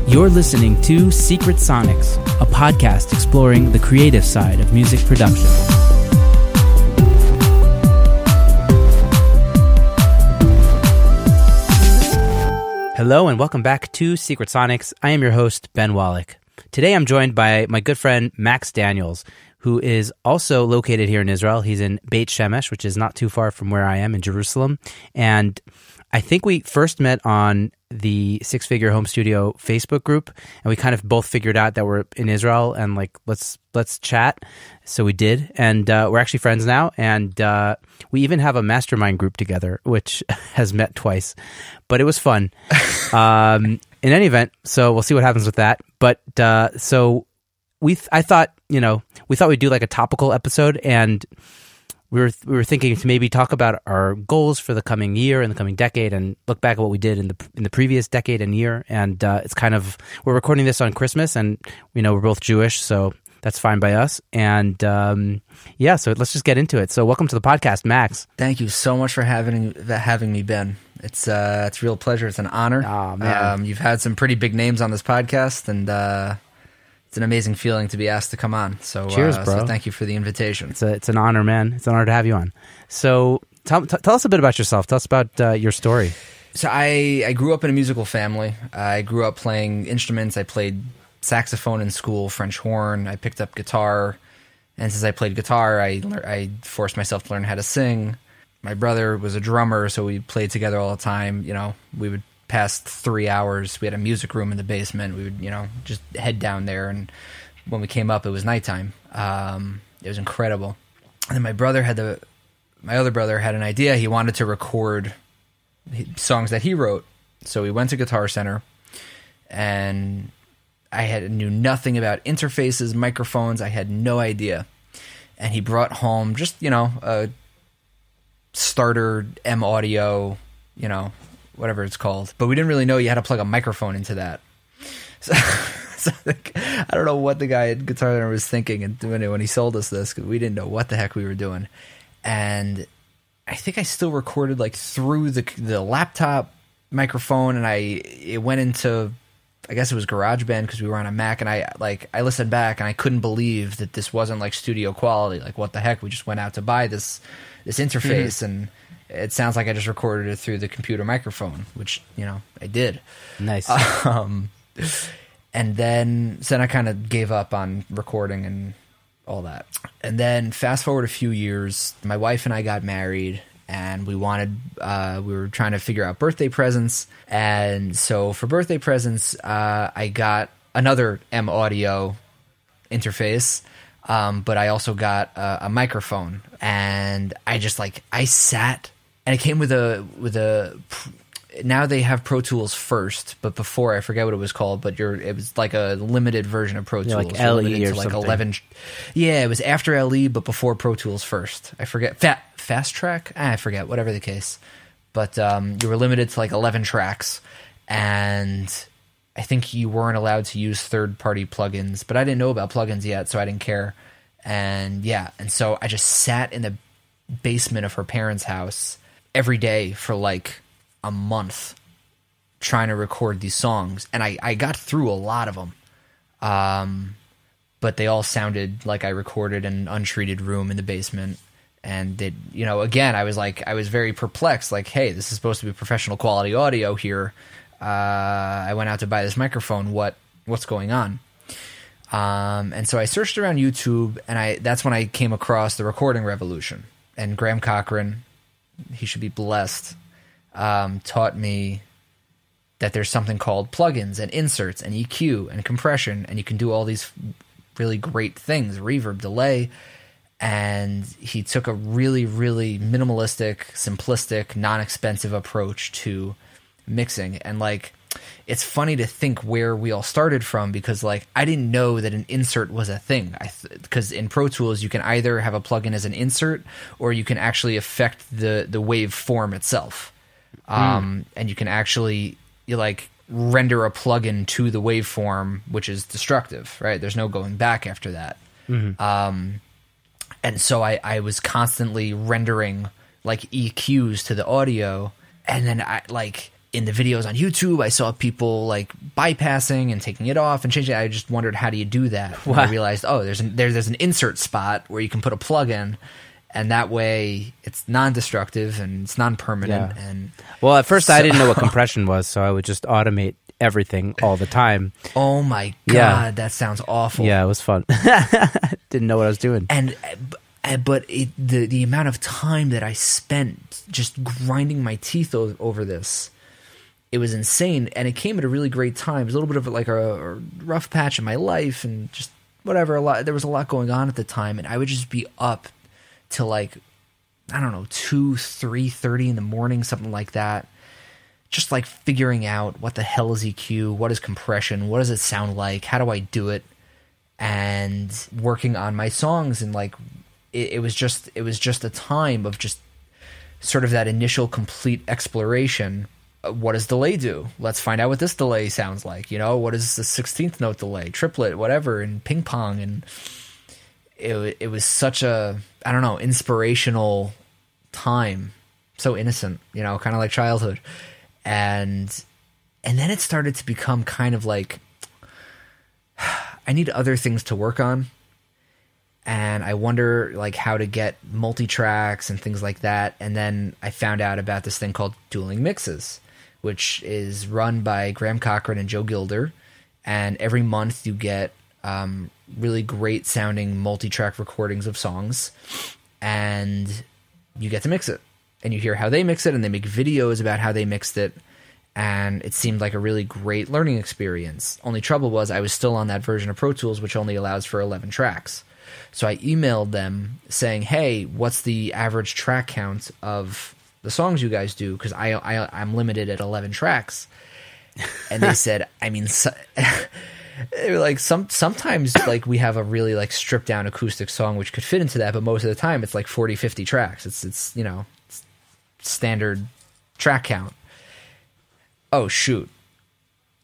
You're listening to Secret Sonics, a podcast exploring the creative side of music production. Hello and welcome back to Secret Sonics. I am your host, Ben Wallach. Today I'm joined by my good friend Max Daniels, who is also located here in Israel. He's in Bet Shemesh, which is not too far from where I am in Jerusalem. And I think we first met on the Six Figure Home Studio Facebook group, and we kind of both figured out that we're in Israel and like, let's chat. So we did, and we're actually friends now, and we even have a mastermind group together, which has met twice, but it was fun. In any event, so we'll see what happens with that. But I thought we'd do like a topical episode, and we were thinking to maybe talk about our goals for the coming year and the coming decade, and look back at what we did in the previous decade and year. And it's kind of, we're recording this on Christmas, and we're both Jewish, so that's fine by us. And so let's just get into it. So welcome to the podcast, Max. Thank you so much for having me, Ben. It's a real pleasure. It's an honor. Oh man, you've had some pretty big names on this podcast, and it's an amazing feeling to be asked to come on. So cheers, bro. So thank you for the invitation. It's an honor, man. It's an honor to have you on. So tell us a bit about yourself. Tell us about your story. So I grew up in a musical family. I grew up playing instruments. I played saxophone in school, French horn. I picked up guitar, and since I played guitar, I forced myself to learn how to sing. My brother was a drummer, so we played together all the time. We would pass 3 hours. We had a music room in the basement. We would, just head down there, and when we came up, it was nighttime. It was incredible. And then my other brother had an idea. He wanted to record songs that he wrote. So we went to Guitar Center, and I knew nothing about interfaces, microphones. I had no idea. And he brought home just, a starter M audio, whatever it's called. But we didn't really know you had to plug a microphone into that. So I don't know what the guy at Guitar Center was thinking and when he sold us this, because we didn't know what the heck we were doing. And I think I still recorded like through the laptop microphone, and it went into, I guess it was GarageBand because we were on a Mac, and I listened back and I couldn't believe that this wasn't like studio quality. Like, what the heck? We just went out to buy this interface, and it sounds like I just recorded it through the computer microphone, which, I did. Nice. And then I kind of gave up on recording and all that. And then fast forward a few years, my wife and I got married, and we were trying to figure out birthday presents. And so for birthday presents, I got another M audio interface, but I also got a microphone. And I just I sat, and it came with a now they have Pro Tools first, but before, I forget what it was called, but it was like a limited version of Pro Tools. Like LE or like something. 11. Yeah, it was after LE, but before Pro Tools first. I forget. Fast Track? I forget, whatever the case. But you were limited to like 11 tracks, and I think you weren't allowed to use third-party plugins, but I didn't know about plugins yet, so I didn't care. And so I just sat in the basement of her parents' house every day for like a month trying to record these songs, and I got through a lot of them, but they all sounded like I recorded in an untreated room in the basement. And again, I was very perplexed, like, hey, this is supposed to be professional quality audio here. I went out to buy this microphone. What's going on? And so I searched around YouTube, and that's when I came across the Recording Revolution. And Graham Cochran, he should be blessed, taught me that there's something called plugins and inserts and EQ and compression, and you can do all these really great things, reverb, delay. And he took a really, really minimalistic, simplistic, non-expensive approach to mixing. And it's funny to think where we all started from, because I didn't know that an insert was a thing. Because in Pro Tools, you can either have a plugin as an insert, or you can actually affect the waveform itself. And you can actually render a plugin to the waveform, which is destructive, right? There's no going back after that. Mm-hmm. And so I was constantly rendering EQs to the audio, and then in the videos on YouTube, I saw people like bypassing and taking it off and changing it. I just wondered, how do you do that? Wow. And I realized, there's an insert spot where you can put a plug in, and that way it's non-destructive and it's non-permanent. Yeah. And well, at first I didn't know what compression was, so I would just automate everything all the time. Oh my God, that sounds awful. Yeah, it was fun. Didn't know what I was doing. But the amount of time that I spent just grinding my teeth over this, it was insane. And it came at a really great time. It was a little bit of like a rough patch in my life and just whatever. There was a lot going on at the time, and I would just be up till like, I don't know, 2-3:30 in the morning, something like that. Just like figuring out what the hell is EQ, what is compression, what does it sound like, how do I do it, and working on my songs. And like it was just a time of just sort of that initial complete exploration. What does delay do? Let's find out what this delay sounds like. What is the 16th note delay, triplet, whatever, and ping pong. And it was such a, I don't know, inspirational time. So innocent, kind of like childhood. And then it started to become kind of like, I need other things to work on. And I wonder like how to get multi-tracks and things like that. And then I found out about this thing called Dueling Mixes, which is run by Graham Cochran and Joe Gilder. And every month you get really great sounding multi-track recordings of songs, and you get to mix it. And you hear how they mix it, and they make videos about how they mixed it. And it seemed like a really great learning experience. Only trouble was I was still on that version of Pro Tools, which only allows for 11 tracks. So I emailed them saying, hey, what's the average track count of the songs you guys do? Because I'm limited at 11 tracks. And they said, they were like, sometimes like we have a really like stripped down acoustic song which could fit into that, but most of the time it's like 40-50 tracks. It's standard track count. Oh shoot.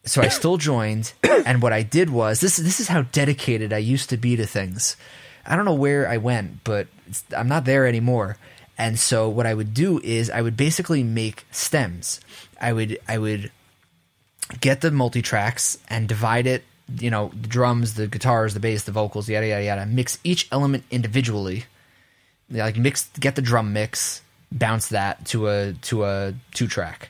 So I still joined, and what I did was, this is how dedicated I used to be to things. I don't know where I went, but I'm not there anymore. And so what I would do is I would basically make stems. I would get the multi-tracks and divide it, the drums, the guitars, the bass, the vocals, yada yada yada, mix each element individually. Like get the drum mix, bounce that to a 2-track.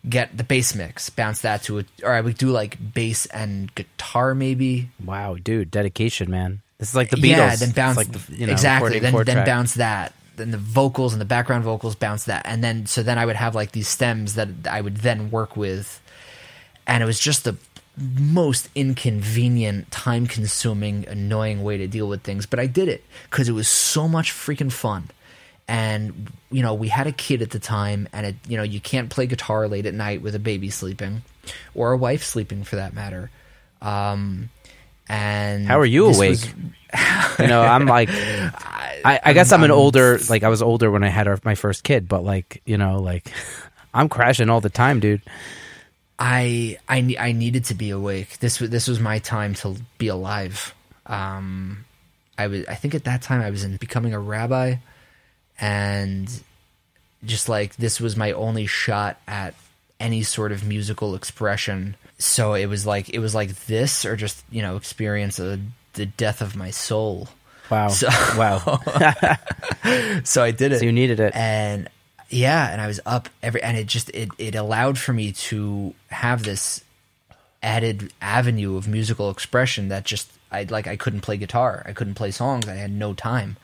Get the bass mix, bounce that to or I would do like bass and guitar maybe. Wow, dude, dedication, man. This is like the Beatles. Yeah, then bounce like the, exactly. Then bounce that. Then the vocals and the background vocals bounce that, and then I would have like these stems that I would then work with, and it was just the most inconvenient, time-consuming, annoying way to deal with things. But I did it because it was so much freaking fun. And, we had a kid at the time, and you can't play guitar late at night with a baby sleeping, or a wife sleeping for that matter. And how are you awake? I'm like, I guess I'm an older, like I was older when I had my first kid, but like, I'm crashing all the time, dude. I needed to be awake. This was my time to be alive. I think at that time I was becoming a rabbi. And just like this was my only shot at any sort of musical expression. So it was like this, or just experience the death of my soul. Wow! Wow! So I did it. So you needed it, and and I was up and it allowed for me to have this added avenue of musical expression that I couldn't play guitar, I couldn't play songs, I had no time.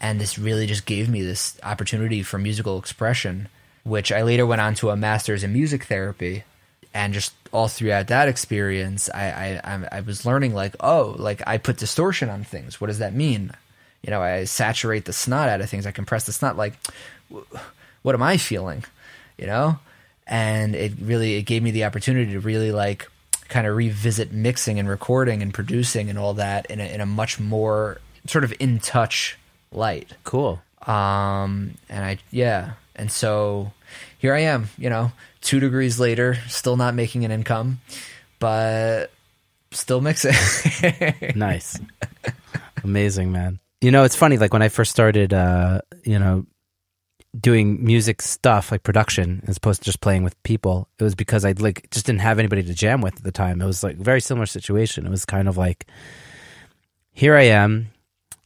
And this really just gave me this opportunity for musical expression, which I later went on to a master's in music therapy. And just all throughout that experience, I was learning I put distortion on things. What does that mean? I saturate the snot out of things. I compress the snot. Like, what am I feeling? And it gave me the opportunity to really kind of revisit mixing and recording and producing and all that in a much more sort of in touch light. Cool. And so here I am, 2 degrees later, still not making an income, but still mixing. Nice. Amazing, man. It's funny, like when I first started, doing music stuff like production as opposed to just playing with people, it was because I like just didn't have anybody to jam with at the time. It was like a very similar situation. It was kind of like, here I am.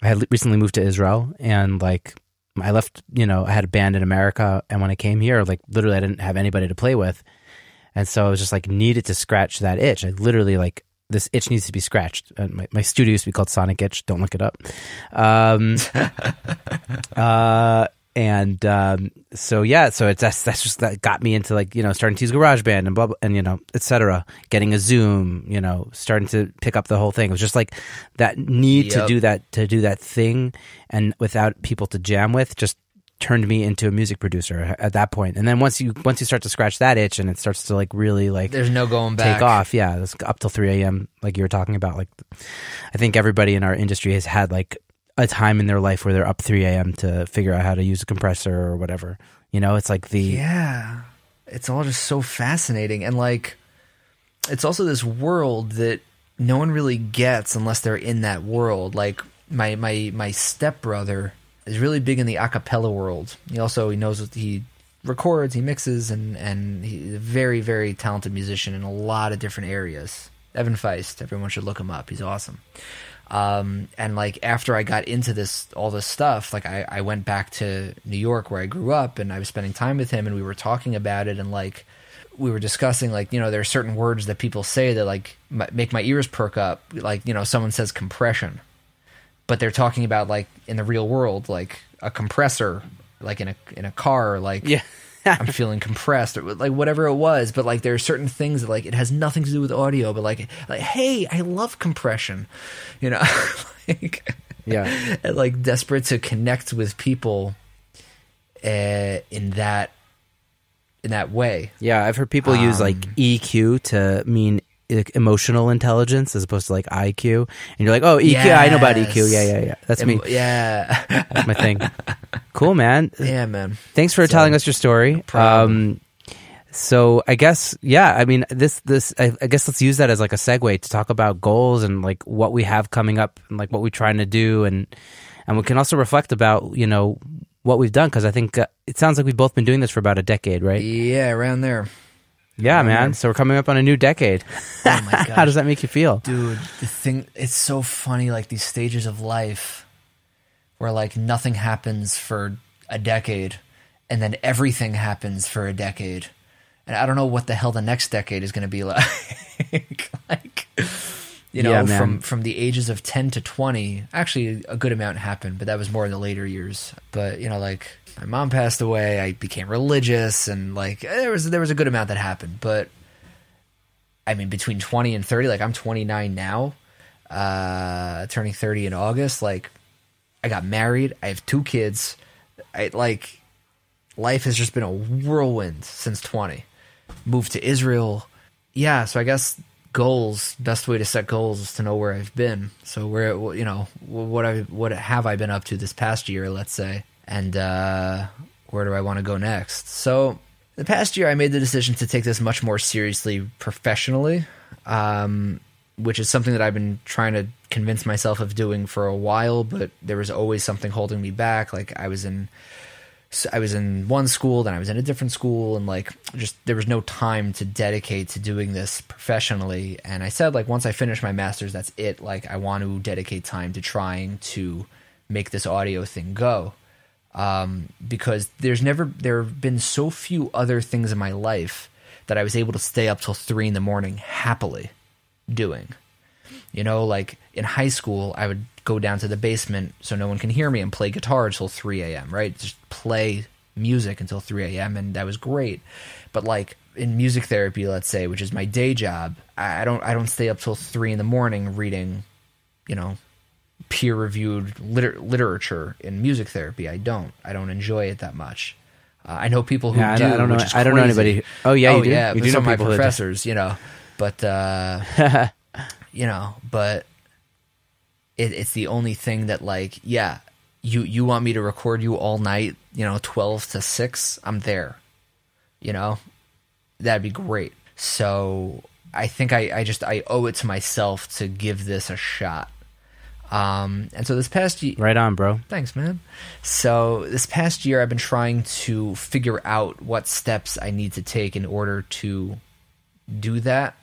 I had recently moved to Israel, and like I left, I had a band in America, and when I came here, like literally I didn't have anybody to play with. And so I was just like needed to scratch that itch. I literally like, this itch needs to be scratched. My studio used to be called Sonic Itch. Don't look it up. So that's just that got me into like, starting to use GarageBand and blah, blah, and, etc. Getting a Zoom, starting to pick up the whole thing. It was just like that need to do that thing. And without people to jam with, just turned me into a music producer at that point. And then once you start to scratch that itch and it starts to like really like, there's no going back. Take off. Yeah. It's up till 3 a.m. Like you were talking about. Like, I think everybody in our industry has had like a time in their life where they're up 3 a.m. to figure out how to use a compressor or whatever. It's like it's all just so fascinating. And like, it's also this world that no one really gets unless they're in that world. Like my stepbrother is really big in the a cappella world. He knows what he records, he mixes, and he's a very, very talented musician in a lot of different areas. Evan Feist, everyone should look him up. He's awesome. And like after I got into all this stuff, like I went back to New York where I grew up, and I was spending time with him, and we were talking about it, and like we were discussing like, there are certain words that people say that like make my ears perk up. Like, someone says compression, but they're talking about like in the real world, like a compressor, like in a car, like I'm feeling compressed, or like whatever it was. But like there are certain things that like it has nothing to do with audio, but like hey, I love compression, like, yeah, and like desperate to connect with people in that way. Yeah, I've heard people use like EQ to mean emotional intelligence as opposed to like IQ, and you're like, oh, EQ, yes. I know about EQ. Yeah. That's me. Yeah, that's my thing. Cool, man. Yeah, man. Thanks for telling us your story. So I guess, I mean, this I guess let's use that as like a segue to talk about goals and like what we have coming up and like what we're trying to do, and we can also reflect about what we've done, because I think it sounds like we've both been doing this for about a decade, right? Yeah, around there. Yeah, man. So we're coming up on a new decade. Oh my gosh. How does that make you feel? Dude, it's so funny, like these stages of life where like nothing happens for a decade and then everything happens for a decade. And I don't know what the hell the next decade is going to be like. From the ages of 10 to 20, actually a good amount happened, but that was more in the later years. But, like my mom passed away, I became religious, and like there was a good amount that happened. But I mean, between 20 and 30, like I'm 29 now, turning 30 in August. Like I got married, I have 2 kids. Life has just been a whirlwind since 20. Moved to Israel. Yeah, so I guess goals, best way to set goals is to know where I've been. So what have I been up to this past year, let's say, and where do I want to go next? So the past year I made the decision to take this much more seriously professionally, which is something that I've been trying to convince myself of doing for a while, but there was always something holding me back. Like I was in one school, then I was in a different school, and like just there was no time to dedicate to doing this professionally. And I said, like, once I finish my master's, that's it. Like I want to dedicate time to trying to make this audio thing go. Because there have been so few other things in my life that I was able to stay up till 3 a.m. happily doing. Like in high school, I would go down to the basement so no one can hear me and play guitar until 3 a.m., right? Just play music until 3 a.m., and that was great. But like in music therapy, let's say, which is my day job, I don't stay up till 3 a.m. reading, peer-reviewed literature in music therapy. I don't enjoy it that much. I know people who do. I don't know. I don't know anybody. Oh yeah, you do. Yeah, you do know some of my people professors, but but it's the only thing that like, yeah, you want me to record you all night, 12 to 6, I'm there, that'd be great. So I think I owe it to myself to give this a shot. And so this past year, Right on, bro. thanks, man. So this past year, I've been trying to figure out what steps I need to take in order to do that.